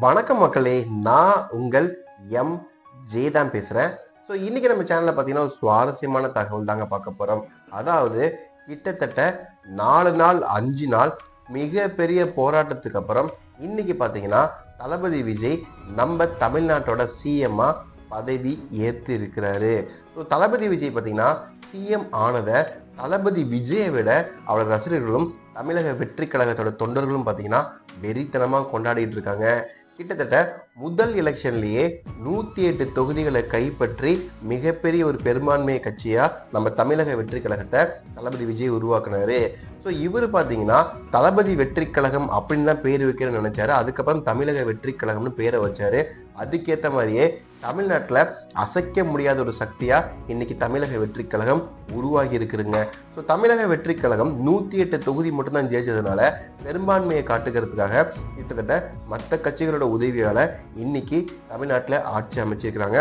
வணக்கம் மக்களே, நான் உங்கள் எம் ஜே தான் பேசுகிறேன். ஸோ இன்னைக்கு நம்ம சேனலில் பார்த்தீங்கன்னா ஒரு சுவாரஸ்யமான தகவல் தாங்க பார்க்க போகிறோம். அதாவது கிட்டத்தட்ட 4 நாள் 5 நாள் மிகப்பெரிய போராட்டத்துக்கு அப்புறம் இன்னைக்கு பார்த்தீங்கன்னா தளபதி விஜய் நம்ம தமிழ்நாட்டோட சிஎம்மா பதவி ஏற்று இருக்கிறாரு. ஸோ தளபதி விஜய் பார்த்தீங்கன்னா சிஎம் ஆனதை தளபதி விஜயை விட அவரோட ரசிகர்களும் தமிழக வெற்றி கழகத்தோட தொண்டர்களும் பார்த்தீங்கன்னா வெறித்தனமாக கொண்டாடிட்டு இருக்காங்க. கிட்டத்தட்ட முதல் எலெக்ஷன்லேயே 108 தொகுதிகளை கைப்பற்றி மிகப்பெரிய ஒரு பெரும்பான்மை கட்சியா நம்ம தமிழக வெற்றி கழகத்தை தளபதி விஜய் உருவாக்குனாரு. ஸோ இவர் பார்த்தீங்கன்னா தளபதி வெற்றி கழகம் அப்படின்னு தான் பேர் வைக்கணும்னு நினைச்சாரு. அதுக்கப்புறம் தமிழக வெற்றி கழகம்னு பேரை வச்சாரு. அதுக்கேற்ற மாதிரியே தமிழ்நாட்டில் அசைக்க முடியாத ஒரு சக்தியா இன்னைக்கு தமிழக வெற்றி கழகம் உருவாகி இருக்குதுங்க. ஸோ தமிழக வெற்றி கழகம் 108 தொகுதி மட்டும்தான் ஜெயிச்சதுனால பெரும்பான்மையை காட்டுக்கிறதுக்காக கிட்டத்தட்ட மற்ற கட்சிகளோட உதவியால இன்னைக்கு தமிழ்நாட்டில் ஆட்சி அமைச்சிருக்கிறாங்க.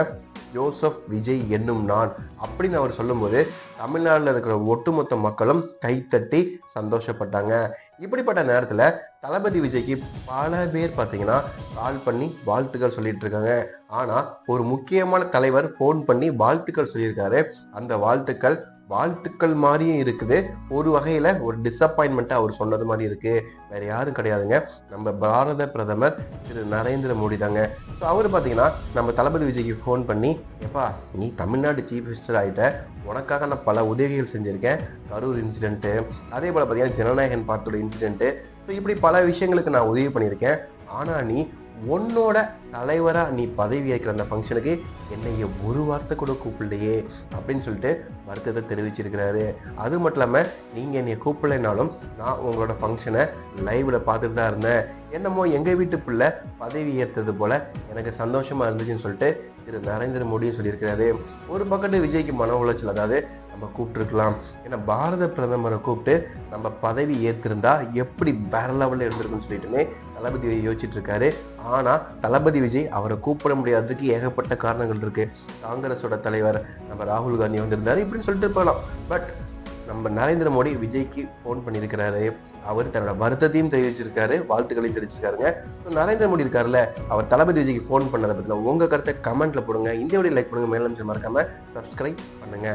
ஜோசப் விஜய் என்னும் நான் அப்படின்னு அவர் சொல்லும்போது தமிழ்நாட்டில் இருக்கிற ஒட்டுமொத்த மக்களும் கைத்தட்டி சந்தோஷப்பட்டாங்க. இப்படிப்பட்ட நேரத்தில் தளபதி விஜய்க்கு பல பேர் பார்த்தீங்கன்னா கால் பண்ணி வாழ்த்துக்கள் சொல்லிட்டு இருக்காங்க. ஆனால் ஒரு முக்கியமான தலைவர் ஃபோன் பண்ணி வாழ்த்துக்கள் சொல்லியிருக்காரு. அந்த வாழ்த்துக்கள் மாதிரியும் இருக்குது, ஒரு வகையில் ஒரு டிசப்பாயின்மெண்ட்டாக அவர் சொன்னது மாதிரி இருக்குது. வேறு யாரும் கிடையாதுங்க, நம்ம பாரத பிரதமர் திரு நரேந்திர மோடி தாங்க. ஸோ அவர் பார்த்தீங்கன்னா நம்ம தளபதி விஜய்க்கு ஃபோன் பண்ணி, எப்பா நீ தமிழ்நாடு சீஃப் மினிஸ்டர் ஆகிட்ட, உனக்காக நான் பல உதவிகள் செஞ்சுருக்கேன். கரூர் இன்சிடென்ட்டு, அதே போல் பார்த்தீங்கன்னா ஜனநாயகன் பார்ட்டோட இன்சிடென்ட்டு, ஸோ இப்படி பல விஷயங்களுக்கு நான் உதவி பண்ணியிருக்கேன். ஆனால் நீ உன்னோட தலைவராக நீ பதவி ஏற்கிற அந்த ஃபங்க்ஷனுக்கு என்னைய ஒரு வார்த்தை கூட கூப்பிடலையே அப்படின்னு சொல்லிட்டு வருத்தத்தை தெரிவிச்சிருக்கிறாரு. அது மட்டும் இல்லாமல் நீங்கள் என்னை கூப்பிடலைனாலும் நான் உங்களோட ஃபங்க்ஷனை லைவில் பார்த்துட்டு தான் இருந்தேன். என்னமோ எங்கள் வீட்டு பிள்ளை பதவி ஏற்றது போல் எனக்கு சந்தோஷமாக இருந்துச்சுன்னு சொல்லிட்டு திரு நரேந்திர மோடியும் சொல்லியிருக்கிறாரு. ஒரு பக்கத்து விஜய்க்கு மன உளைச்சல், அதாவது நம்ம கூப்பிட்டுருக்கலாம், ஏன்னா பாரத பிரதமரை கூப்பிட்டு நம்ம பதவி ஏற்றிருந்தா எப்படி வேற லெவலில் இருந்திருக்குன்னு சொல்லிட்டுமே தளபதி யோசிச்சுட்டு இருக்காரு. ஆனால் தளபதி விஜய் அவரை கூப்பிட முடியாததுக்கு ஏகப்பட்ட காரணங்கள் இருக்கு. காங்கிரஸோட தலைவர் நம்ம ராகுல் காந்தி வந்திருந்தாரு இப்படின்னு சொல்லிட்டு போகலாம். பட் நம்ம நரேந்திர மோடி விஜய்க்கு ஃபோன் பண்ணியிருக்கிறாரு. அவர் தன்னோட வருத்தத்தையும் தெரிவிச்சிருக்காரு, வாழ்த்துக்களையும் தெரிவிச்சிருக்காருங்க. ஸோ நரேந்திர மோடி இருக்காருல்ல, அவர் தளபதி விஜய்க்கு ஃபோன் பண்ணதை பற்றின உங்கள் கருத்தை கமெண்ட்ல போடுங்க. இந்த வீடியோ லைக் பண்ணுங்க, மேலும் மறக்காம சப்ஸ்கிரைப் பண்ணுங்க.